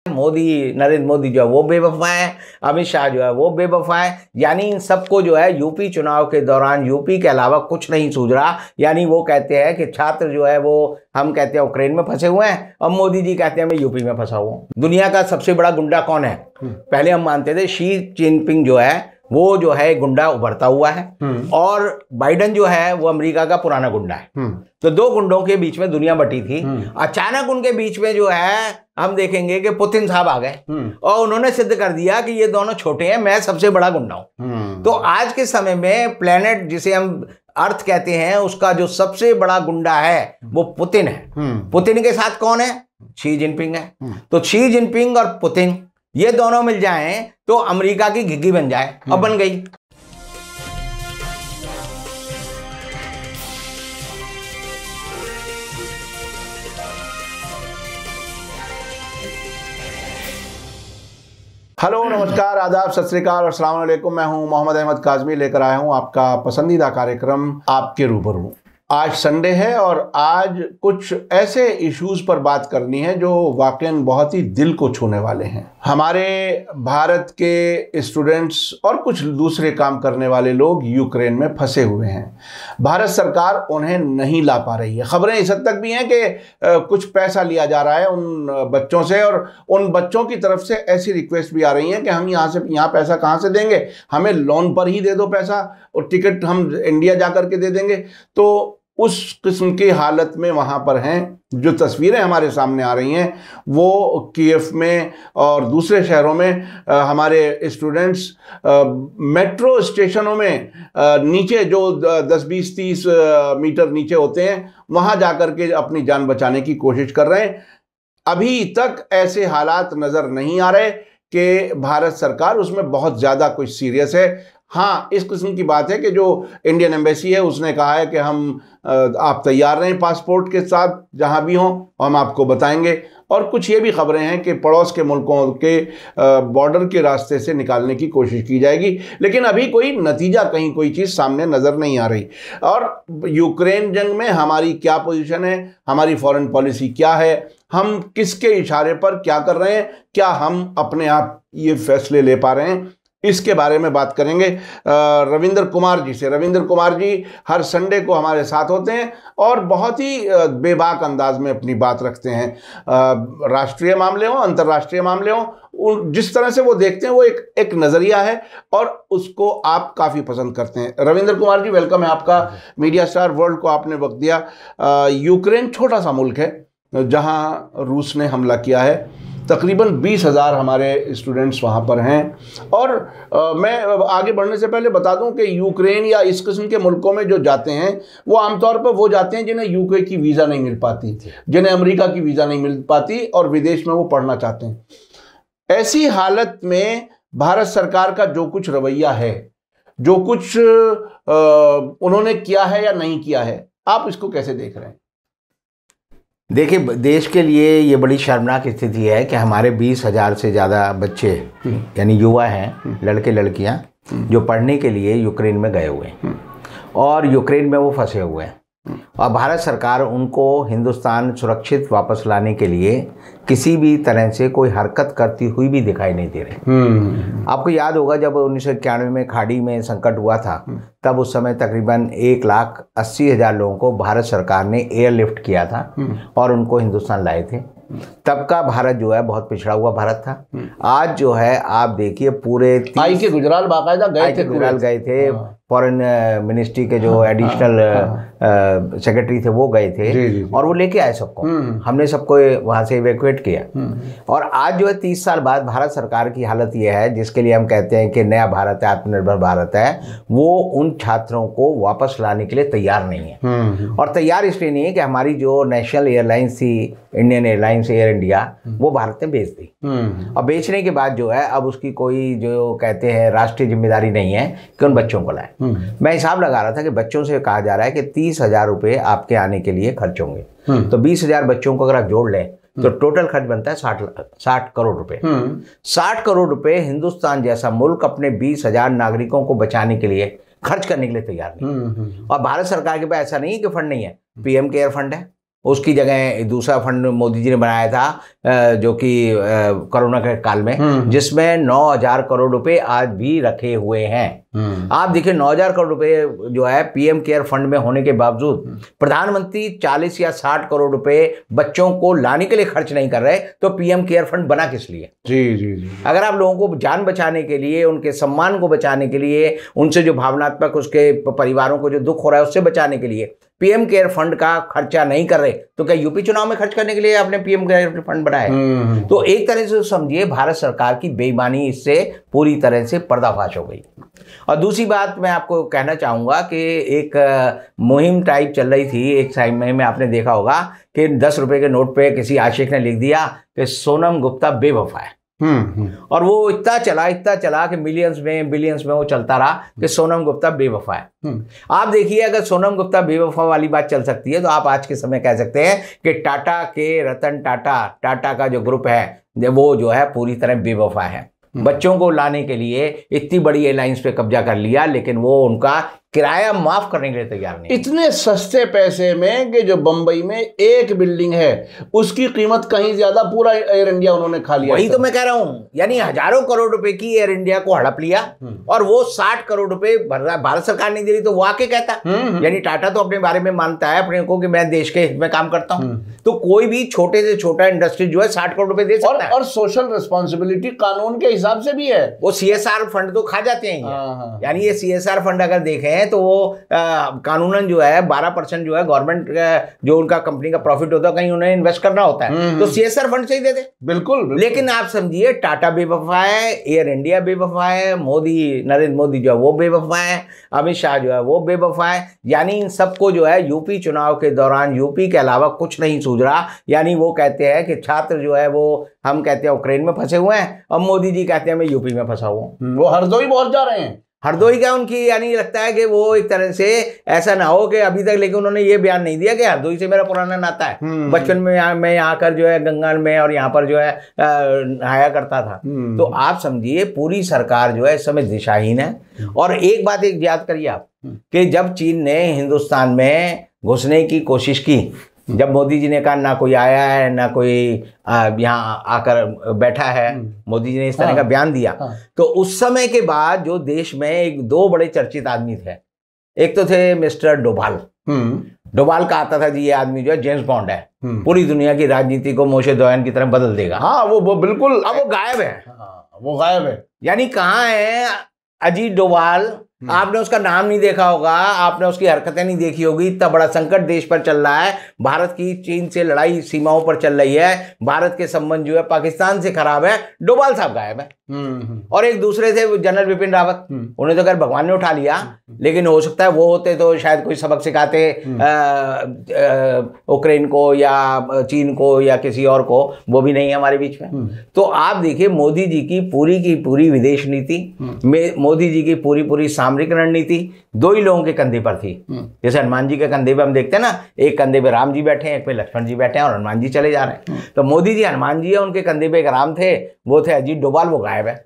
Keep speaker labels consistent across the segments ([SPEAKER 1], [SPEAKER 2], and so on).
[SPEAKER 1] मोदी, नरेंद्र मोदी जो है वो बेवफा है, अमित शाह जो है वो बेवफा है। यानी इन सबको जो है यूपी चुनाव के दौरान यूपी के अलावा कुछ नहीं सूझ रहा। यानी वो कहते हैं कि छात्र जो है वो, हम कहते हैं यूक्रेन में फंसे हुए हैं, और मोदी जी कहते हैं मैं यूपी में फंसा हुआ हूँ। दुनिया का सबसे बड़ा गुंडा कौन है? पहले हम मानते थे शी जिनपिंग जो है वो जो है गुंडा उभरता हुआ है, और बाइडन जो है वो अमेरिका का पुराना गुंडा है। तो दो गुंडों के बीच में दुनिया बटी थी। अचानक उनके बीच में जो है हम देखेंगे कि पुतिन साहब आ गए और उन्होंने सिद्ध कर दिया कि ये दोनों छोटे हैं, मैं सबसे बड़ा गुंडा हूं। तो आज के समय में प्लेनेट जिसे हम अर्थ कहते हैं उसका जो सबसे बड़ा गुंडा है वो पुतिन है। पुतिन के साथ कौन है? शी जिनपिंग है। तो शी जिनपिंग और पुतिन ये दोनों मिल जाएं तो अमेरिका की घिघी बन जाए, अब बन गई।
[SPEAKER 2] हेलो, नमस्कार, आदाब, सत श्री अकाल और अस्सलाम वालेकुम। मैं हूं मोहम्मद अहमद काज़मी, लेकर आया हूं आपका पसंदीदा कार्यक्रम आपके रूबरू। आज संडे है और आज कुछ ऐसे इश्यूज पर बात करनी है जो वाकईन बहुत ही दिल को छूने वाले हैं। हमारे भारत के स्टूडेंट्स और कुछ दूसरे काम करने वाले लोग यूक्रेन में फंसे हुए हैं। भारत सरकार उन्हें नहीं ला पा रही है। खबरें इस हद तक भी हैं कि कुछ पैसा लिया जा रहा है उन बच्चों से, और उन बच्चों की तरफ से ऐसी रिक्वेस्ट भी आ रही हैं कि हम यहाँ पैसा कहाँ से देंगे, हमें लोन पर ही दे दो पैसा और टिकट हम इंडिया जा करके दे देंगे। तो उस किस्म की हालत में वहाँ पर हैं। जो तस्वीरें हमारे सामने आ रही हैं वो कीव में और दूसरे शहरों में हमारे स्टूडेंट्स मेट्रो स्टेशनों में नीचे जो 10, 20, 30 मीटर नीचे होते हैं वहाँ जा कर के अपनी जान बचाने की कोशिश कर रहे हैं। अभी तक ऐसे हालात नज़र नहीं आ रहे कि भारत सरकार उसमें बहुत ज़्यादा कुछ सीरियस है। हाँ, इस किस्म की बात है कि जो इंडियन एम्बेसी है उसने कहा है कि हम आप तैयार रहें पासपोर्ट के साथ, जहाँ भी हों हम आपको बताएंगे। और कुछ ये भी खबरें हैं कि पड़ोस के मुल्कों के बॉर्डर के रास्ते से निकालने की कोशिश की जाएगी, लेकिन अभी कोई नतीजा, कहीं कोई चीज़ सामने नज़र नहीं आ रही। और यूक्रेन जंग में हमारी क्या पोजीशन है, हमारी फॉरेन पॉलिसी क्या है, हम किसके इशारे पर क्या कर रहे हैं, क्या हम अपने आप ये फैसले ले पा रहे हैं, इसके बारे में बात करेंगे रविंद्र कुमार जी से। रविंद्र कुमार जी हर संडे को हमारे साथ होते हैं और बहुत ही बेबाक अंदाज में अपनी बात रखते हैं। राष्ट्रीय मामले हों, अंतर्राष्ट्रीय मामले हों, जिस तरह से वो देखते हैं वो एक नज़रिया है और उसको आप काफ़ी पसंद करते हैं। रविंद्र कुमार जी, वेलकम है आपका। मीडिया स्टार वर्ल्ड को आपने वक्त दिया। यूक्रेन छोटा सा मुल्क है जहाँ रूस ने हमला किया है। तकरीबन 20,000 हमारे स्टूडेंट्स वहाँ पर हैं। और मैं आगे बढ़ने से पहले बता दूं कि यूक्रेन या इस किस्म के मुल्कों में जो जाते हैं वो आमतौर पर वो जाते हैं जिन्हें यूके की वीज़ा नहीं मिल पाती, जिन्हें अमेरिका की वीज़ा नहीं मिल पाती और विदेश में वो पढ़ना चाहते हैं। ऐसी हालत में भारत सरकार का जो कुछ रवैया है, जो कुछ उन्होंने किया है या नहीं किया है, आप इसको कैसे देख रहे हैं?
[SPEAKER 1] देखिए, देश के लिए ये बड़ी शर्मनाक स्थिति है कि हमारे 20,000 से ज़्यादा बच्चे यानी युवा हैं, लड़के लड़कियां, जो पढ़ने के लिए यूक्रेन में गए हुए हैं और यूक्रेन में वो फंसे हुए हैं। और भारत सरकार उनको हिंदुस्तान सुरक्षित वापस लाने के लिए किसी भी तरह से कोई हरकत करती हुई भी दिखाई नहीं दे रही। आपको याद होगा जब 1991 में खाड़ी में संकट हुआ था, तब उस समय तकरीबन 1,80,000 लोगों को भारत सरकार ने एयरलिफ्ट किया था और उनको हिंदुस्तान लाए थे। तब का भारत जो है बहुत पिछड़ा हुआ भारत था। आज जो है आप देखिए पूरे
[SPEAKER 2] गुजराल बाकायदा
[SPEAKER 1] गए थे फॉरेन मिनिस्ट्री के जो एडिशनल सेक्रेटरी थे वो गए थे और वो लेके आए सबको। हमने सबको वहाँ से इवैक्यूएट किया। और आज जो है 30 साल बाद भारत सरकार की हालत ये है, जिसके लिए हम कहते हैं कि नया भारत है, आत्मनिर्भर भारत है, वो उन छात्रों को वापस लाने के लिए तैयार नहीं है। और तैयार इसलिए नहीं है कि हमारी जो नेशनल एयरलाइंस थी, इंडियन एयरलाइंस, एयर इंडिया, वो भारत ने बेच दी। और बेचने के बाद जो है अब उसकी कोई जो कहते हैं राष्ट्रीय जिम्मेदारी नहीं है कि उन बच्चों को लाए। मैं हिसाब लगा रहा था कि बच्चों से कहा जा रहा है कि 30,000 रुपये आपके आने के लिए खर्च होंगे। तो 20,000 बच्चों को अगर आप जोड़ लें तो टोटल खर्च बनता है 60 करोड़ रुपए। 60 करोड़ रुपए हिंदुस्तान जैसा मुल्क अपने 20,000 नागरिकों को बचाने के लिए खर्च करने के लिए तैयार नहीं। और भारत सरकार के पास ऐसा नहीं है कि फंड नहीं है, पीएम केयर फंड है, उसकी जगह दूसरा फंड मोदी जी ने बनाया था जो कि कोरोना के काल में, जिसमें 9,000 करोड़ रुपए आज भी रखे हुए हैं। आप देखिए 9,000 करोड़ रुपए जो है पीएम केयर फंड में होने के बावजूद प्रधानमंत्री 40 या 60 करोड़ रुपए बच्चों को लाने के लिए खर्च नहीं कर रहे, तो पीएम केयर फंड बना किस लिए?
[SPEAKER 2] जी जी जी।
[SPEAKER 1] अगर आप लोगों को जान बचाने के लिए, उनके सम्मान को बचाने के लिए, उनसे जो भावनात्मक उसके परिवारों को जो दुख हो रहा है उससे बचाने के लिए पीएम केयर फंड का खर्चा नहीं कर रहे, तो क्या यूपी चुनाव में खर्च करने के लिए आपने पीएम केयर फंड बनाया? तो एक तरह से समझिए भारत सरकार की बेईमानी इससे पूरी तरह से पर्दाफाश हो गई। और दूसरी बात मैं आपको कहना चाहूंगा कि एक मुहिम टाइप चल रही थी एक समय में, आपने देखा होगा कि 10 रुपए के नोट पे किसी आशिक ने लिख दिया कि सोनम गुप्ता बेवफा है। और वो इतना चला कि मिलियंस में बिलियंस में वो चलता रहा कि सोनम गुप्ता बेवफा है। आप देखिए अगर सोनम गुप्ता बेवफा वाली बात चल सकती है तो आप आज के समय कह सकते हैं कि टाटा के रतन टाटा का जो ग्रुप है वो जो है पूरी तरह बेवफा है। बच्चों को लाने के लिए इतनी बड़ी एयरलाइंस पे कब्जा कर लिया, लेकिन वो उनका किराया माफ करने के लिए तैयार नहीं।
[SPEAKER 2] इतने सस्ते पैसे में कि जो बंबई में एक बिल्डिंग है उसकी कीमत कहीं ज्यादा पूरा एयर इंडिया उन्होंने खा लिया।
[SPEAKER 1] वही तो मैं कह रहा हूं, यानी हजारों करोड़ रुपए की एयर इंडिया को हड़प लिया और वो 60 करोड़ रुपए भारत सरकार नहीं दे रही तो वो आके कहता। यानी टाटा तो अपने बारे में मानता है अपने को कि मैं देश के हित में काम करता हूं, तो कोई भी छोटे से छोटा इंडस्ट्री जो है 60 करोड़ रुपए दे सकता है।
[SPEAKER 2] और सोशल रिस्पॉन्सिबिलिटी कानून के हिसाब से भी है।
[SPEAKER 1] वो CSR फंड तो खा जाते हैं। यानी ये CSR फंड अगर देखें तो वो कानूनन जो है 12% जो है गवर्नमेंट जो उनका कंपनी का प्रॉफिट होता है कहीं उन्हें इन्वेस्ट करना होता है, तो CSR फंड से ही देते।
[SPEAKER 2] बिल्कुल।
[SPEAKER 1] लेकिन आप समझिए टाटा बेवफा है, एयर इंडिया बेवफा है, नरेंद्र मोदी जो है वो बेवफा है, अमित शाह जो है वो बेवफा है। यानी इन सबको जो है यूपी चुनाव के दौरान यूपी के अलावा कुछ नहीं सूझ रहा। यानी वो कहते हैं कि छात्र जो है वो हम कहते हैं यूक्रेन में फंसे हुए हैं और मोदी जी कहते हैं मैं यूपी में फंसा हुआ हूं।
[SPEAKER 2] वो हरदोई पहुंच जा रहे हैं।
[SPEAKER 1] हरदोई का उनकी यानी लगता है कि वो एक तरह से ऐसा ना हो कि अभी तक, लेकिन उन्होंने ये बयान नहीं दिया कि हरदोई से मेरा पुराना नाता है, बचपन में मैं यहाँ कर जो है गंगा में और यहाँ पर जो है नहाया करता था। तो आप समझिए पूरी सरकार जो है इस समय दिशाहीन है। और एक बात एक याद करिए आप कि जब चीन ने हिंदुस्तान में घुसने की कोशिश की, जब मोदी जी ने कहा ना कोई आया है ना कोई यहाँ आकर बैठा है, मोदी जी ने इस तरह का बयान दिया, तो उस समय के बाद जो देश में दो बड़े चर्चित आदमी थे। एक तो थे मिस्टर डोभाल। डोभाल का आता था जी ये आदमी जो है जेम्स बॉन्ड है, पूरी दुनिया की राजनीति को मोशे दोयन की तरह बदल देगा।
[SPEAKER 2] हाँ वो बिल्कुल,
[SPEAKER 1] अब वो गायब है।
[SPEAKER 2] वो गायब है।
[SPEAKER 1] यानी कहाँ है अजीत डोभाल? आपने उसका नाम नहीं देखा होगा, आपने उसकी हरकतें नहीं देखी होगी। इतना बड़ा संकट देश पर चल रहा है, भारत की चीन से लड़ाई सीमाओं पर चल रही है, भारत के संबंध जो है पाकिस्तान से खराब है, डोभाल साहब गायब है। और एक दूसरे थे जनरल बिपिन रावत, उन्हें तो अगर भगवान ने उठा लिया, लेकिन हो सकता है वो होते तो शायद कोई सबक सिखाते यूक्रेन को या चीन को या किसी और को, वो भी नहीं है हमारे बीच में। तो आप देखिए मोदी जी की पूरी विदेश नीति, मोदी जी की पूरी सामरिक रणनीति दो ही लोगों के कंधे पर थी। जैसे हनुमान जी के कंधे पे हम देखते हैं ना, एक कंधे पे राम जी बैठे हैं, एक पे लक्ष्मण जी बैठे हैं और हनुमान जी चले जा रहे हैं। तो मोदी जी हनुमान जी है, उनके कंधे पे एक राम थे, वो थे अजीत डोभाल, वो गायब है।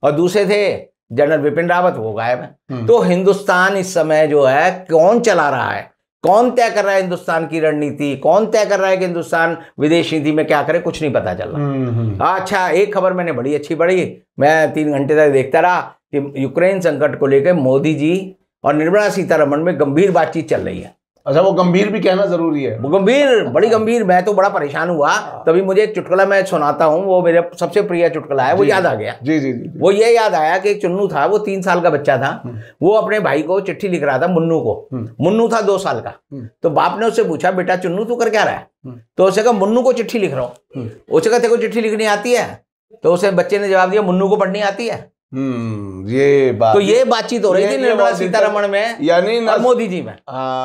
[SPEAKER 1] और दूसरे थे जनरल बिपिन रावत, वो गायब है। तो हिंदुस्तान इस समय जो है कौन चला रहा है, कौन तय कर रहा है हिंदुस्तान की रणनीति, कौन तय कर रहा है कि हिंदुस्तान विदेश नीति में क्या करे, कुछ नहीं पता चल रहा। अच्छा, एक खबर मैंने बड़ी अच्छी पढ़ी, मैं 3 घंटे तक देखता रहा कि यूक्रेन संकट को लेकर मोदी जी और निर्मला सीतारमण में गंभीर बातचीत चल रही है।
[SPEAKER 2] अच्छा, वो गंभीर भी कहना जरूरी है।
[SPEAKER 1] वो गंभीर, बड़ी गंभीर। मैं तो बड़ा परेशान हुआ, तभी मुझे एक चुटकुला मैं सुनाता हूँ, वो मेरा सबसे प्रिय चुटकुला है, वो याद आ गया।
[SPEAKER 2] जी जी जी।
[SPEAKER 1] वो ये याद आया कि एक चुन्नू था, वो 3 साल का बच्चा था, वो अपने भाई को चिट्ठी लिख रहा था, मुन्नू को। मुन्नू था 2 साल का। तो बाप ने उससे पूछा, बेटा चुन्नू तू कर क्या रहा है? तो उसने कहा मुन्नू को चिट्ठी लिख रहा हूँ। उसने कहा तेरे को चिट्ठी लिखनी आती है? तो उसे बच्चे ने जवाब दिया, मुन्नू को पढ़नी आती है।
[SPEAKER 2] ये बात,
[SPEAKER 1] तो ये बातचीत हो रही थी निर्मला सीतारमण में
[SPEAKER 2] यानी
[SPEAKER 1] और मोदी जी में।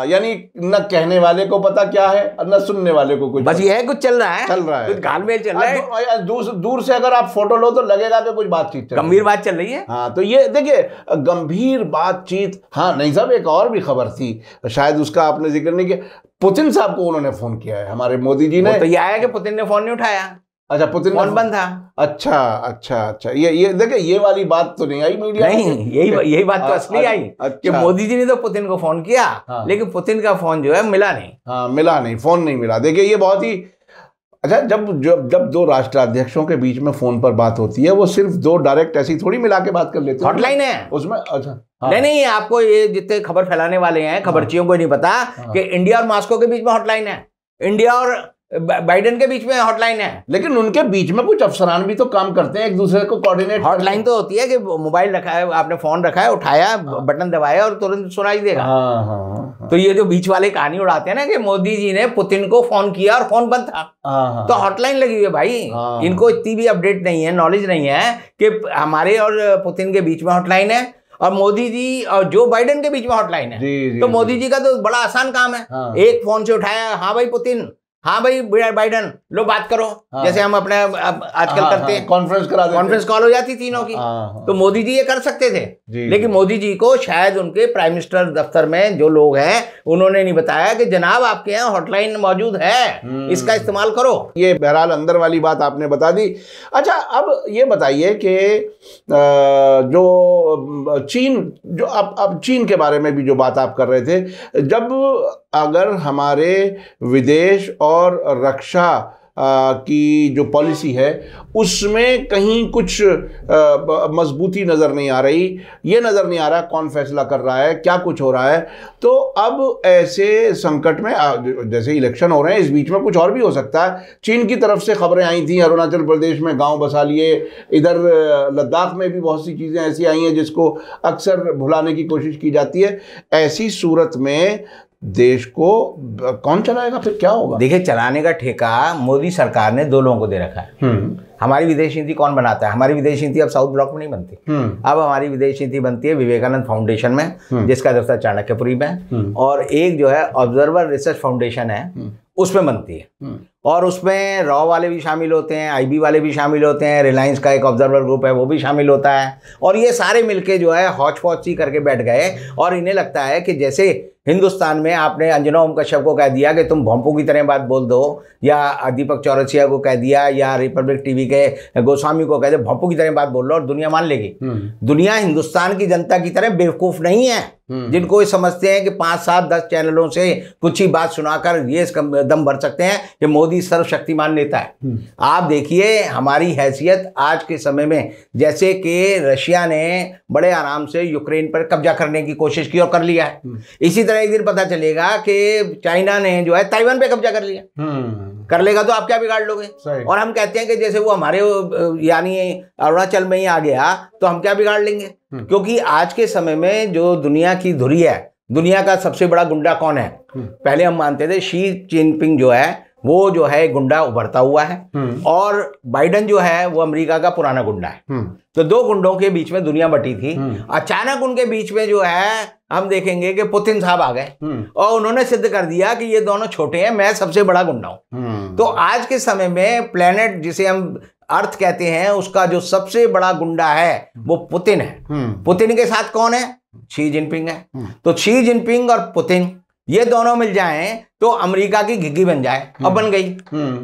[SPEAKER 2] यानी न कहने वाले को पता क्या है और न सुनने वाले को कुछ,
[SPEAKER 1] बस ये है, कुछ चल रहा है,
[SPEAKER 2] कुछ
[SPEAKER 1] घालमेल चल रहा है।
[SPEAKER 2] दूर से अगर आप फोटो लो तो लगेगा कि कुछ बातचीत,
[SPEAKER 1] गंभीर बात चल रही है।
[SPEAKER 2] हाँ, तो ये देखिए गंभीर बातचीत। हाँ नहीं साहब, एक और भी खबर थी, शायद उसका आपने जिक्र नहीं किया। पुतिन साहब को उन्होंने फोन किया है, हमारे मोदी जी ने।
[SPEAKER 1] तो ये आया कि पुतिन ने फोन नहीं उठाया।
[SPEAKER 2] अच्छा, पुतिन
[SPEAKER 1] फोन बंद था।
[SPEAKER 2] अच्छा अच्छा अच्छा, ये देखिए, ये वाली बात तो नहीं आई मीडिया में।
[SPEAKER 1] नहीं, यही बात तो असली आई कि मोदी जी ने तो पुतिन को फोन किया, लेकिन पुतिन का फोन जो है मिला नहीं।
[SPEAKER 2] हाँ, मिला नहीं, फोन नहीं मिला। देखिए ये बहुत ही अच्छा, जब दो राष्ट्राध्यक्षों के बीच में फोन पर बात होती है, वो सिर्फ दो डायरेक्ट ऐसी थोड़ी मिला के बात कर लेते हैं,
[SPEAKER 1] हॉटलाइन है
[SPEAKER 2] उसमें। अच्छा, हाँ।
[SPEAKER 1] नहीं, आपको ये जितने खबर फैलाने वाले हैं, खबरचियों को नहीं पता कि इंडिया और मॉस्को के बीच में हॉटलाइन है, इंडिया और बाइडेन के बीच में हॉटलाइन है।
[SPEAKER 2] लेकिन उनके बीच में कुछ अफसरान भी तो काम करते हैं, एक दूसरे को कोऑर्डिनेट।
[SPEAKER 1] हॉटलाइन तो होती है कि मोबाइल रखा है, आपने फोन रखा है, उठाया, बटन दबाया और तुरंत सुनाई देगा।
[SPEAKER 2] हाँ।
[SPEAKER 1] तो ये जो बीच वाले कहानी उड़ाते हैं ना कि मोदी जी ने पुतिन को फोन किया और फोन बंद था, तो हॉटलाइन लगी हुई है भाई। इनको इतनी भी अपडेट नहीं है, नॉलेज नहीं है कि हमारे और पुतिन के बीच में हॉटलाइन है और मोदी जी और जो बाइडेन के बीच में हॉटलाइन है। तो मोदी जी का तो बड़ा आसान काम है, एक फोन से उठाया, हाँ भाई पुतिन, हाँ भाई बाइडन, लो बात करो। जैसे हम अपने आजकल करते हैं,
[SPEAKER 2] कॉन्फ्रेंस करा देते,
[SPEAKER 1] कॉन्फ्रेंस कॉल हो जाती तीनों की। तो मोदी जी ये कर सकते थे, लेकिन मोदी जी को शायद उनके प्राइम मिनिस्टर दफ्तर में जो लोग हैं उन्होंने नहीं बताया कि जनाब आपके यहाँ हॉटलाइन मौजूद है, इसका इस्तेमाल करो।
[SPEAKER 2] ये बहरहाल अंदर वाली बात आपने बता दी। अच्छा, अब ये बताइए कि जो चीन, जो अब चीन के बारे में भी जो बात आप कर रहे थे, जब अगर हमारे विदेश और रक्षा की जो पॉलिसी है उसमें कहीं कुछ मजबूती नज़र नहीं आ रही, ये नज़र नहीं आ रहा कौन फैसला कर रहा है, क्या कुछ हो रहा है, तो अब ऐसे संकट में जैसे इलेक्शन हो रहे हैं, इस बीच में कुछ और भी हो सकता है। चीन की तरफ से खबरें आई थी, अरुणाचल प्रदेश में गांव बसा लिए, इधर लद्दाख में भी बहुत सी चीज़ें ऐसी आई हैं जिसको अक्सर भुलाने की कोशिश की जाती है। ऐसी सूरत में देश को कौन चलाएगा, फिर क्या होगा?
[SPEAKER 1] देखिए, चलाने का ठेका मोदी सरकार ने दो लोगों को दे रखा है। हमारी विदेश नीति कौन बनाता है? हमारी विदेश नीति अब साउथ ब्लॉक में नहीं बनती, अब हमारी विदेश नीति बनती है विवेकानंद फाउंडेशन में, जिसका दफ्तर चाणक्यपुरी में है, और एक जो है ऑब्जर्वर रिसर्च फाउंडेशन है, उसमें बनती है। और उसमें रॉ वाले भी शामिल होते हैं, आईबी वाले भी शामिल होते हैं, रिलायंस का एक ऑब्जर्वर ग्रुप है वो भी शामिल होता है, और ये सारे मिलके जो है हौच पौच सी करके बैठ गए। और इन्हें लगता है कि जैसे हिंदुस्तान में आपने अंजना ओम कश्यप को कह दिया कि तुम भोंपू की तरह बात बोल दो, या दीपक चौरसिया को कह दिया, या रिपब्लिक टीवी के गोस्वामी को कह दे भोंपू की तरह बात बोल लो और दुनिया मान लेगी। दुनिया हिंदुस्तान की जनता की तरह बेवकूफ़ नहीं है, जिनको ये समझते हैं कि 5, 7, 10 चैनलों से कुछ ही बात सुनाकर ये दम भर सकते हैं कि मोदी सर्वशक्तिमान नेता है। आप देखिए हमारी हैसियत आज के समय में, जैसे कि रशिया ने बड़े आराम से यूक्रेन पर कब्जा करने की कोशिश की और कर लिया है, इसी तरह एक दिन पता चलेगा कि चाइना ने जो है ताइवान पे कब्जा कर लिया, कर लेगा तो आप क्या बिगाड़ लोगे। और हम कहते हैं कि जैसे वो हमारे यानी अरुणाचल में ही आ गया तो हम क्या बिगाड़ लेंगे, क्योंकि आज के समय में जो दुनिया की धुरी है, दुनिया का सबसे बड़ा गुंडा कौन है? पहले हम मानते थे शी जिनपिंग जो है वो जो है गुंडा उभरता हुआ है, और बाइडेन जो है वो अमेरिका का पुराना गुंडा है। तो दो गुंडों के बीच में दुनिया बटी थी, अचानक उनके बीच में जो है हम देखेंगे कि पुतिन साहब आ गए और उन्होंने सिद्ध कर दिया कि ये दोनों छोटे हैं, मैं सबसे बड़ा गुंडा हूं। तो आज के समय में प्लेनेट जिसे हम अर्थ कहते हैं, उसका जो सबसे बड़ा गुंडा है वो पुतिन है। पुतिन के साथ कौन है? शी जिनपिंग है। तो शी जिनपिंग और पुतिन ये दोनों मिल जाएं तो अमेरिका की घिग्गी बन जाए, अब बन गई।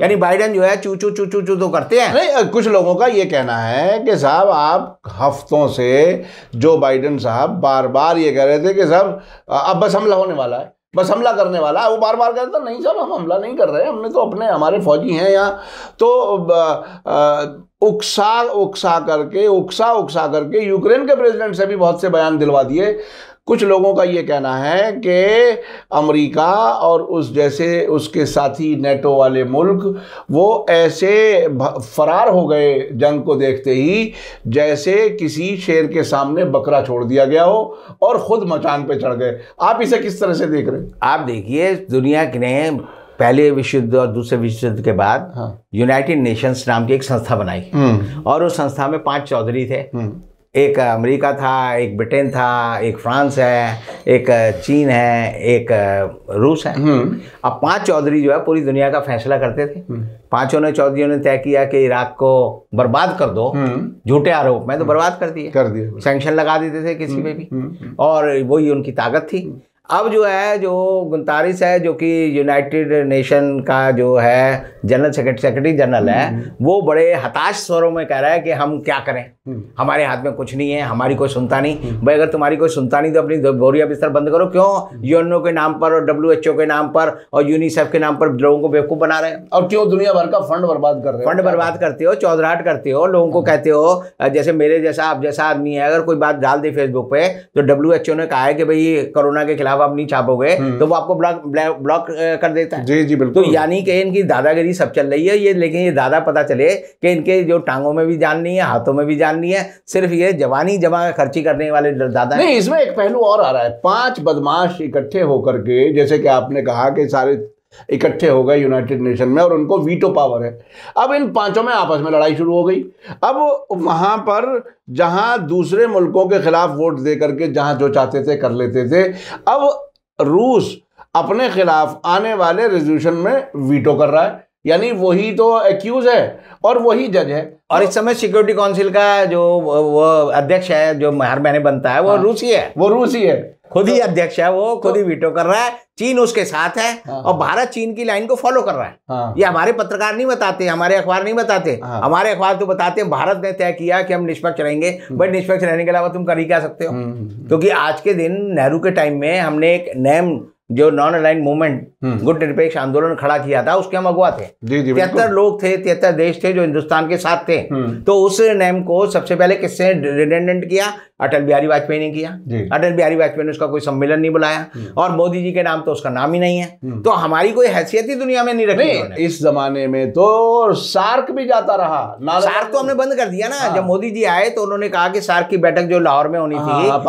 [SPEAKER 1] यानी बाइडेन जो है चू चू चू चू चू तो करते हैं।
[SPEAKER 2] नहीं, कुछ लोगों का ये कहना है कि साहब आप हफ्तों से जो बाइडेन साहब बार बार ये कह रहे थे कि साहब अब बस हमला होने वाला है, बस हमला करने वाला है, वो बार बार कहता नहीं साहब हम हमला नहीं कर रहे, हमने तो अपने हमारे फौजी हैं यहाँ। तो उकसा करके यूक्रेन के प्रेसिडेंट से भी बहुत से बयान दिलवा दिए। कुछ लोगों का ये कहना है कि अमेरिका और उस जैसे उसके साथी नेटो वाले मुल्क वो ऐसे फरार हो गए जंग को देखते ही जैसे किसी शेर के सामने बकरा छोड़ दिया गया हो और खुद मचान पे चढ़ गए। आप इसे किस तरह से देख रहे हैं? आप
[SPEAKER 1] देखिए, दुनिया ने पहले विश्व युद्ध और दूसरे विश्व युद्ध के बाद यूनाइटेड नेशंस नाम की एक संस्था बनाई, और उस संस्था में 5 चौधरी थे। एक अमेरिका था, एक ब्रिटेन था, एक फ्रांस है, एक चीन है, एक रूस है। अब 5 चौधरी जो है पूरी दुनिया का फैसला करते थे। पांचों ने चौधरियों ने तय किया कि इराक को बर्बाद कर दो, झूठे आरोप में तो बर्बाद कर दिए, सैंक्शन लगा देते थे किसी पे भी, और वही उनकी ताकत थी। अब जो है जो गुंतारिस है, जो कि यूनाइटेड नेशन का जो है जनरल सेक्रेटरी जनरल है, वो बड़े हताश स्वरों में कह रहा है कि हम क्या करें, हमारे हाथ में कुछ नहीं है, हमारी कोई सुनता नहीं। भाई अगर तुम्हारी कोई सुनता नहीं तो अपनी बोरिया बिस्तर बंद करो। क्यों यूएनओ के नाम पर और WHO के नाम पर और यूनिसेफ के नाम पर लोगों को बेवकूफ बना रहे हैं?
[SPEAKER 2] और क्यों दुनिया भर का फंड बर्बाद कर रहे हो?
[SPEAKER 1] फंड बर्बाद करते हो, चौधराहट करते हो, लोगों को कहते हो, जैसे मेरे जैसा आप जैसा आदमी है, अगर कोई बात डाल दे फेसबुक पे तो WHO ने कहा है कि भाई कोरोना के खिलाफ आप नहीं छापोगे तो वो आपको ब्लॉक कर देता है।
[SPEAKER 2] जी जी बिल्कुल।
[SPEAKER 1] तो यानी कि इनकी दादागिरी सब चल रही है ये, लेकिन ये दादा पता चले कि इनके जो टांगों में भी जान नहीं है, हाथों में भी जान नहीं है, सिर्फ ये जवानी जमा खर्ची करने वाले दादा
[SPEAKER 2] नहीं। इसमें एक पहलू और आ रहा है, 5 बदमाश इकट्ठे होकर के, जैसे कि आपने कहा कि सारे इकट्ठे हो गए यूनाइटेड नेशन में और उनको वीटो पावर है। अब इन 5 में आपस में लड़ाई शुरू हो गई। अब वहां पर जहां दूसरे मुल्कों के खिलाफ वोट दे करके जहां जो चाहते थे कर लेते थे, अब रूस अपने खिलाफ आने वाले रेजोल्यूशन में वीटो कर रहा है, यानी वही तो एक्यूज है और वही जज है।
[SPEAKER 1] और इस समय सिक्योरिटी काउंसिल का जो वो अध्यक्ष है, जो हर महीने बनता है, वो रूसी है,
[SPEAKER 2] वो रूसी है,
[SPEAKER 1] खुद ही अध्यक्ष है, वो खुद ही वीटो कर रहा है। चीन उसके साथ है और भारत चीन की लाइन को फॉलो कर रहा है। ये हमारे पत्रकार नहीं बताते, हमारे अखबार नहीं बताते, हमारे अखबार तो बताते हैं भारत ने तय किया कि हम निष्पक्ष रहेंगे। भाई निष्पक्ष रहने के अलावा तुम कर ही क्या सकते हो? क्योंकि आज के दिन नेहरू के टाइम में हमने एक नेम जो नॉन अलाइंड मूवमेंट गुट निरपेक्ष आंदोलन खड़ा किया था, उसके हम अगुवा थे। 73 लोग थे, 73 देश थे जो हिंदुस्तान के साथ थे। तो उस नेम को सबसे पहले किसने रिडेंडेंट किया? अटल बिहारी वाजपेयी ने किया। अटल बिहारी वाजपेयी ने उसका कोई सम्मेलन नहीं बुलाया और मोदी जी के नाम तो उसका नाम ही नहीं है। तो हमारी कोई हैसियत ही दुनिया में नहीं रखी।
[SPEAKER 2] इस जमाने में तो सार्क भी जाता रहा।
[SPEAKER 1] सार्क तो हमने बंद कर दिया ना। जब मोदी जी आए तो उन्होंने कहा कि सार्क की बैठक जो लाहौर में होनी थी,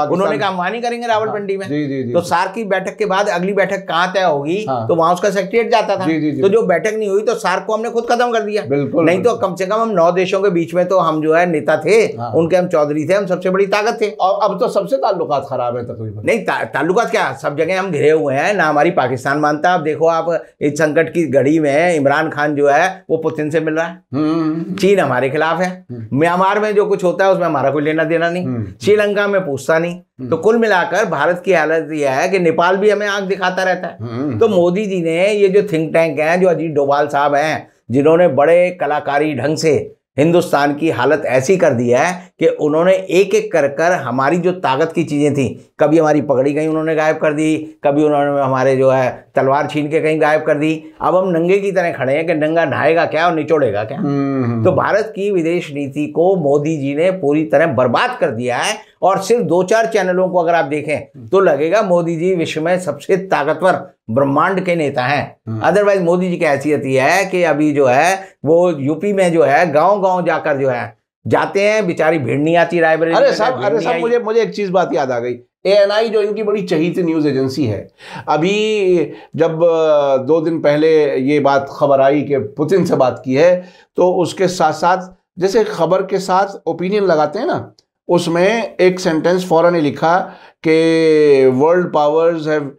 [SPEAKER 1] उन्होंने कहा हम वहां नहीं करेंगे, रावलपिंडी में। तो सार्क की बैठक के बाद अगली बैठक कहाँ तय होगी? तो वहां उसका सेक्रेटरिएट जाता था। तो जो बैठक नहीं हुई तो सार्क को हमने खुद खत्म कर दिया। नहीं तो कम से कम हम 9 देशों के बीच में तो हम जो है नेता थे, उनके हम चौधरी थे, हम सबसे बड़ी ताकत थे।
[SPEAKER 2] और अब तो सबसे ताल्लुकात खराब है तकरीबन।
[SPEAKER 1] नहीं ताल्लुकात क्या, सब जगह हम घिरे हुए हैं, ना हमारी पाकिस्तान मानता। अब देखो आप इस संकट की घड़ी में इमरान खान जो है वो पुतिन से मिल रहा है। चीन हमारे खिलाफ है। म्यांमार में जो कुछ होता है उसमें हमारा कोई लेना देना नहीं। श्रीलंका में पूछता नहीं। तो कुल मिलाकर भारत की हालत यह है कि नेपाल भी हमें आंख दिखाता रहता है। तो मोदी जी ने ये जो थिंक टैंक है, जो अजीत डोभाल साहब हैं, जिन्होंने बड़े कलाकारी ढंग से हिंदुस्तान की हालत ऐसी कर दी है कि उन्होंने एक एक कर कर हमारी जो ताकत की चीज़ें थी, कभी हमारी पगड़ी कहीं उन्होंने गायब कर दी, कभी उन्होंने हमारे जो है तलवार छीन के कहीं गायब कर दी। अब हम नंगे की तरह खड़े हैं कि नंगा नहाएगा क्या और निचोड़ेगा क्या। तो भारत की विदेश नीति को मोदी जी ने पूरी तरह बर्बाद कर दिया है। और सिर्फ 2-4 चैनलों को अगर आप देखें तो लगेगा मोदी जी विश्व में सबसे ताकतवर ब्रह्मांड के नेता हैं। अदरवाइज मोदी जी की हैसियत यह है कि अभी जो है वो यूपी में जो है गांव-गांव जाकर जो है जाते हैं, बेचारी भीड़ नहीं आती रायबरेली।
[SPEAKER 2] अरे साहब मुझे एक चीज बात याद आ गई। ANI जो इनकी बड़ी चहीती न्यूज़ एजेंसी है, अभी जब 2 दिन पहले ये बात खबर आई कि पुतिन से बात की है, तो उसके साथ साथ जैसे खबर के साथ ओपिनियन लगाते हैं ना, उसमें एक सेंटेंस फौरन ही लिखा कि world powers have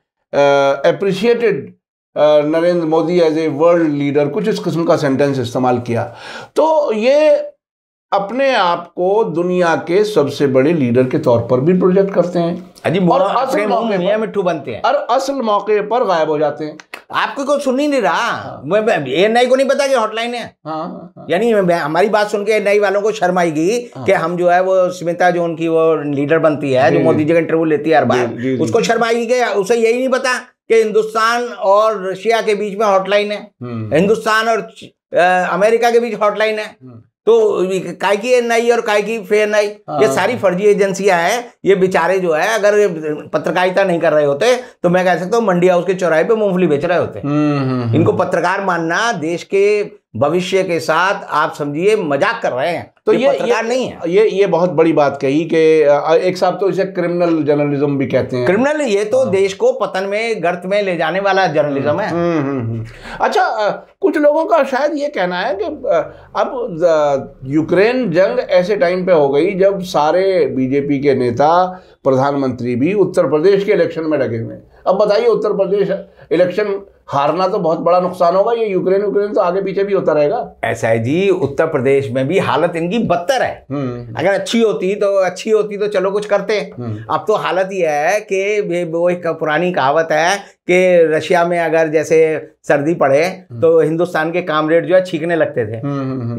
[SPEAKER 2] appreciated Narendra Modi as a world leader, कुछ इस किस्म का सेंटेंस इस्तेमाल किया। तो ये अपने आप को दुनिया के सबसे बड़े लीडर के तौर पर भी प्रोजेक्ट करते हैं और असल मौके पर मिट्ठू बनते हैं और असल मौके पर गायब हो जाते हैं।
[SPEAKER 1] आपको कोई सुन ही नहीं रहा। ANI को नहीं पता कि हॉटलाइन है। यानी हमारी बात सुन के ANI वालों को शर्म आएगी कि हम जो है वो स्मिता जो उनकी वो लीडर बनती है, जो मोदी जी का इंटरव्यू लेती है हर बार, उसको शर्म आएगी कि उसे यही नहीं पता कि हिंदुस्तान और रशिया के बीच में हॉटलाइन है, हिंदुस्तान और अमेरिका के बीच हॉटलाइन है। तो काय की ANI और काय की FANI, ये सारी फर्जी एजेंसियां हैं। ये बेचारे जो है अगर पत्रकारिता नहीं कर रहे होते तो मैं कह सकता हूँ मंडी हाउस के चौराहे पे मूंगफली बेच रहे होते। इनको पत्रकार मानना देश के भविष्य के साथ आप समझिए मजाक कर रहे हैं। तो ये पत्रकार नहीं है।
[SPEAKER 2] ये बहुत बड़ी बात कही कि एक साहब तो इसे क्रिमिनल जर्नलिज्म भी कहते हैं।
[SPEAKER 1] क्रिमिनल, ये तो देश को पतन में गर्त में ले जाने वाला जर्नलिज्म है।
[SPEAKER 2] अच्छा, कुछ लोगों का शायद ये कहना है कि अब यूक्रेन जंग ऐसे टाइम पे हो गई जब सारे बीजेपी के नेता, प्रधानमंत्री भी उत्तर प्रदेश के इलेक्शन में लगे हुए हैं। अब बताइए, उत्तर प्रदेश इलेक्शन हारना तो बहुत बड़ा नुकसान होगा। ये यूक्रेन तो आगे पीछे भी होता रहेगा।
[SPEAKER 1] ऐसा है जी, उत्तर प्रदेश में भी हालत इनकी बदतर है। अगर अच्छी होती तो चलो कुछ करते। अब तो हालत ये है कि वो एक पुरानी कहावत है कि रशिया में अगर जैसे सर्दी पड़े तो हिंदुस्तान के कामरेड जो है छींकने लगते थे।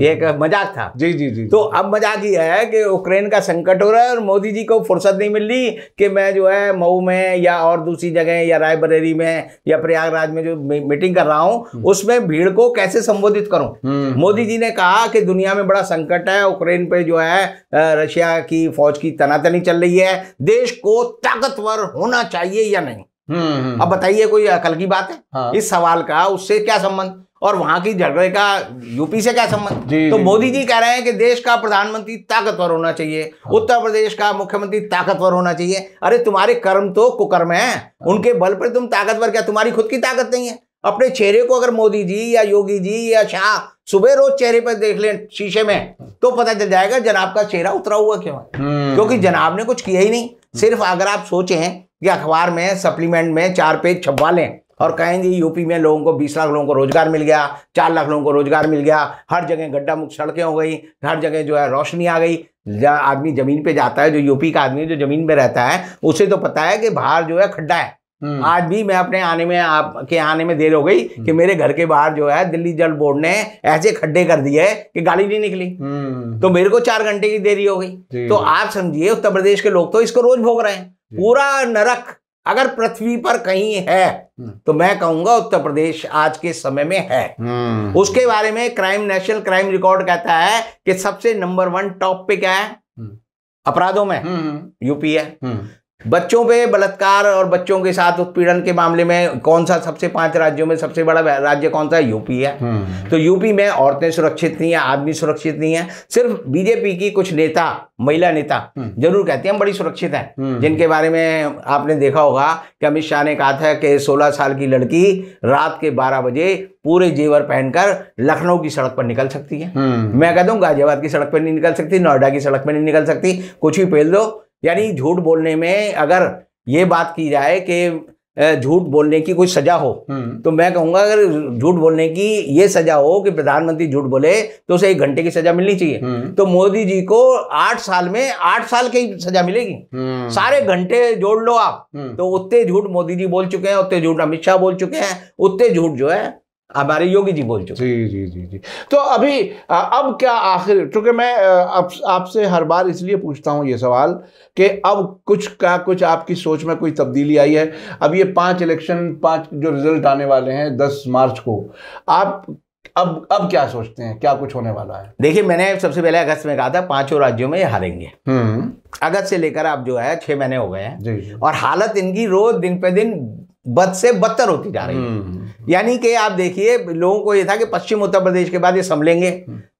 [SPEAKER 1] ये एक मजाक था।
[SPEAKER 2] जी जी जी।
[SPEAKER 1] तो अब मजाक ये है कि यूक्रेन का संकट हो रहा है और मोदी जी को फुर्सत नहीं मिल रही कि मैं जो है मऊ में या और दूसरी जगह या रायबरेली में या प्रयागराज में जो मीटिंग कर रहा हूं उसमें भीड़ को कैसे संबोधित करूं। मोदी जी ने कहा कि दुनिया में बड़ा संकट है, यूक्रेन पे जो है रशिया की फौज की तनातनी चल रही है, देश को ताकतवर होना चाहिए या नहीं। अब बताइए, कोई अकल की बात है? हाँ। इस सवाल का उससे क्या संबंध, और वहां की झगड़े का यूपी से क्या संबंध? तो मोदी जी कह रहे हैं कि देश का प्रधानमंत्री ताकतवर होना चाहिए। हाँ। उत्तर प्रदेश का मुख्यमंत्री ताकतवर होना चाहिए। अरे तुम्हारे कर्म तो कुकर्म है। हाँ। उनके बल पर तुम ताकतवर, क्या तुम्हारी खुद की ताकत नहीं है? अपने चेहरे को अगर मोदी जी या योगी जी या शाह सुबह रोज चेहरे पर देख लें शीशे में तो पता चल जाएगा जनाब का चेहरा उतरा हुआ क्यों है। क्योंकि जनाब ने कुछ किया ही नहीं। सिर्फ अगर आप सोचें कि अखबार में सप्लीमेंट में 4 पेज छपवा लें और कहें जी यूपी में लोगों को 20 लाख लोगों को रोजगार मिल गया, 4 लाख लोगों को रोजगार मिल गया, हर जगह गड्ढा मुक्त सड़कें हो गई, हर जगह जो है रोशनी आ गई। जहाँ आदमी जमीन पे जाता है, जो यूपी का आदमी जो जमीन पे रहता है उसे तो पता है कि बाहर जो है खड्डा है। आज भी मैं अपने आपके आने में देर हो गई कि मेरे घर के बाहर जो है दिल्ली जल बोर्ड ने ऐसे खड्डे कर दिए कि गाड़ी नहीं निकली। तो मेरे को 4 घंटे की देरी हो गई। तो आप समझिए उत्तर प्रदेश के लोग तो इसको रोज भोग रहे हैं। पूरा नरक अगर पृथ्वी पर कहीं है तो मैं कहूंगा उत्तर प्रदेश आज के समय में है। उसके बारे में नेशनल क्राइम रिकॉर्ड कहता है कि सबसे नंबर 1 टॉप पे क्या है अपराधों में, यूपी है। बच्चों पे बलात्कार और बच्चों के साथ उत्पीड़न के मामले में कौन सा सबसे 5 राज्यों में सबसे बड़ा राज्य कौन सा है? यूपी है। तो यूपी में औरतें सुरक्षित नहीं है, आदमी सुरक्षित नहीं है। सिर्फ बीजेपी की कुछ नेता, महिला नेता जरूर कहते हैं हम बड़ी सुरक्षित हैं, जिनके बारे में आपने देखा होगा कि अमित शाह ने कहा था कि 16 साल की लड़की रात के 12 बजे पूरे जेवर पहनकर लखनऊ की सड़क पर निकल सकती है। मैं कहता हूँ गाजियाबाद की सड़क पर नहीं निकल सकती, नोएडा की सड़क पर नहीं निकल सकती, कुछ भी पेल दो। यानी झूठ बोलने में अगर ये बात की जाए कि झूठ बोलने की कोई सजा हो तो मैं कहूंगा अगर झूठ बोलने की ये सजा हो कि प्रधानमंत्री झूठ बोले तो उसे 1 घंटे की सजा मिलनी चाहिए। तो मोदी जी को 8 साल में 8 साल की सजा मिलेगी। सारे घंटे जोड़ लो आप तो उतने झूठ मोदी जी बोल चुके हैं, उतने झूठ अमित शाह बोल चुके हैं, उतने झूठ जो है हमारे योगी जी बोल चुके।
[SPEAKER 2] जी जी जी जी। तो अभी अब क्या आखिर, क्योंकि मैं आपसे हर बार इसलिए पूछता हूं ये सवाल कि अब कुछ आपकी सोच में कोई तब्दीली आई है? अब ये 5 जो रिजल्ट आने वाले हैं 10 मार्च को, आप अब क्या सोचते हैं, क्या कुछ होने वाला है?
[SPEAKER 1] देखिए, मैंने सबसे पहले अगस्त में कहा था 5 राज्यों में ये हारेंगे। अगस्त से लेकर अब जो है 6 महीने हो गए हैं और हालत इनकी रोज दिन पे दिन बद से बदतर होती जा रही है। यानी कि आप देखिए, लोगों को ये था कि पश्चिम उत्तर प्रदेश के बाद ये संभलेंगे,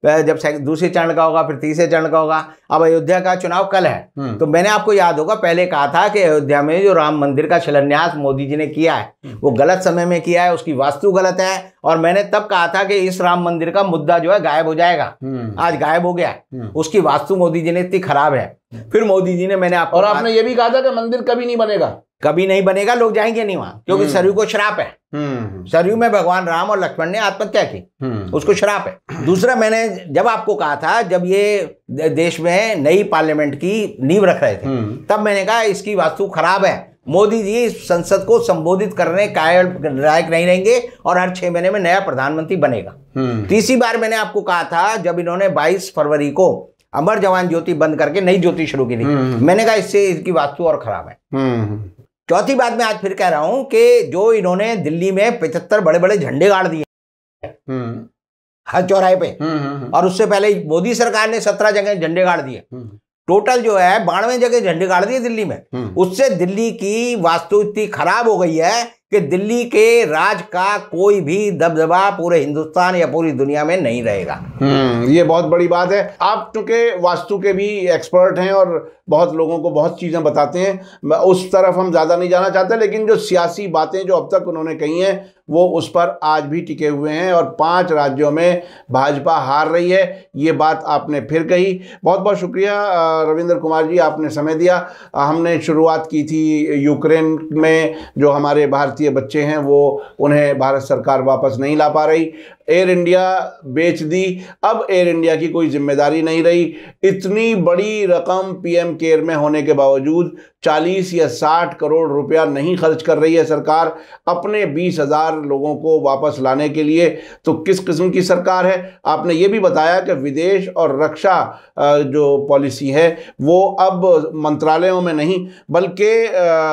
[SPEAKER 1] जब दूसरे चरण का होगा फिर तीसरे चरण का होगा। अब अयोध्या का चुनाव कल है तो मैंने आपको याद होगा पहले कहा था कि अयोध्या में जो राम मंदिर का शिलान्यास मोदी जी ने किया है वो गलत समय में किया है, उसकी वास्तु गलत है। और मैंने तब कहा था कि इस राम मंदिर का मुद्दा जो है गायब हो जाएगा। आज गायब हो गया, उसकी वास्तु मोदी जी ने इतनी खराब है। फिर मोदी जी ने, मैंने आपको,
[SPEAKER 2] और आपने ये भी कहा था कि मंदिर कभी नहीं बनेगा,
[SPEAKER 1] कभी नहीं बनेगा, लोग जाएंगे नहीं वहां क्योंकि सरयू को श्राप है। सरयू में भगवान राम और लक्ष्मण ने आत्महत्या की, उसको श्राप है। दूसरा, मैंने जब आपको कहा था, जब ये देश में नई पार्लियामेंट की नींव रख रहे थे तब मैंने कहा इसकी वास्तु खराब है, मोदी जी संसद को संबोधित करने लायक नहीं रहेंगे और हर 6 महीने में नया प्रधानमंत्री बनेगा। तीसरी बार मैंने आपको कहा था जब इन्होंने 22 फरवरी को अमर जवान ज्योति बंद करके नई ज्योति शुरू की थी, मैंने कहा इससे इसकी वास्तु और खराब है। चौथी बात मैं आज फिर कह रहा हूं कि जो इन्होंने दिल्ली में 75 बड़े बड़े झंडे गाड़ दिए हर चौराहे पे, और उससे पहले मोदी सरकार ने 17 जगह झंडे गाड़ दिए, टोटल जो है 92 जगह झंडे गाड़ दिए दिल्ली में। उससे दिल्ली की वास्तु इतनी खराब हो गई है कि दिल्ली के राज का कोई भी दबदबा पूरे हिंदुस्तान या पूरी दुनिया में नहीं रहेगा।
[SPEAKER 2] ये बहुत बड़ी बात है। आप चूंकि वास्तु के भी एक्सपर्ट हैं और बहुत लोगों को बहुत चीज़ें बताते हैं, उस तरफ हम ज़्यादा नहीं जाना चाहते, लेकिन जो सियासी बातें जो अब तक उन्होंने कही हैं वो उस पर आज भी टिके हुए हैं और 5 राज्यों में भाजपा हार रही है, ये बात आपने फिर कही। बहुत बहुत शुक्रिया रविंद्र कुमार जी, आपने समय दिया। हमने शुरुआत की थी यूक्रेन में जो हमारे भारतीय भारतीय बच्चे हैं वो उन्हें भारत सरकार वापस नहीं ला पा रही। एयर इंडिया बेच दी, अब एयर इंडिया की कोई जिम्मेदारी नहीं रही। इतनी बड़ी रकम पीएम केयर में होने के बावजूद 40 या 60 करोड़ रुपया नहीं खर्च कर रही है सरकार अपने 20,000 लोगों को वापस लाने के लिए। तो किस किस्म की सरकार है? आपने ये भी बताया कि विदेश और रक्षा जो पॉलिसी है वो अब मंत्रालयों में नहीं बल्कि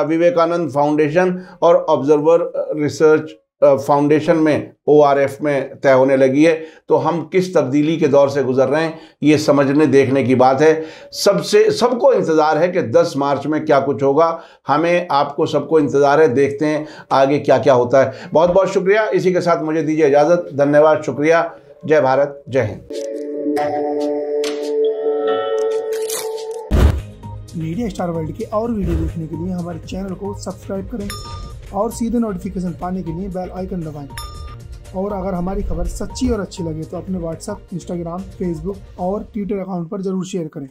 [SPEAKER 2] विवेकानंद फाउंडेशन और ऑब्जर्वर रिसर्च फाउंडेशन में ORF में तय होने लगी है। तो हम किस तब्दीली के दौर से गुजर रहे हैं ये समझने देखने की बात है। सबको इंतज़ार है कि 10 मार्च में क्या कुछ होगा। हमें, आपको, सबको इंतज़ार है। देखते हैं आगे क्या क्या होता है। बहुत बहुत शुक्रिया। इसी के साथ मुझे दीजिए इजाज़त। धन्यवाद, शुक्रिया। जय भारत, जय हिंद।
[SPEAKER 3] मीडिया स्टार वर्ल्ड के और वीडियो देखने के लिए हमारे चैनल को सब्सक्राइब करें और सीधे नोटिफिकेशन पाने के लिए बेल आइकन दबाएं। और अगर हमारी खबर सच्ची और अच्छी लगे तो अपने व्हाट्सएप, इंस्टाग्राम, फेसबुक और ट्विटर अकाउंट पर जरूर शेयर करें।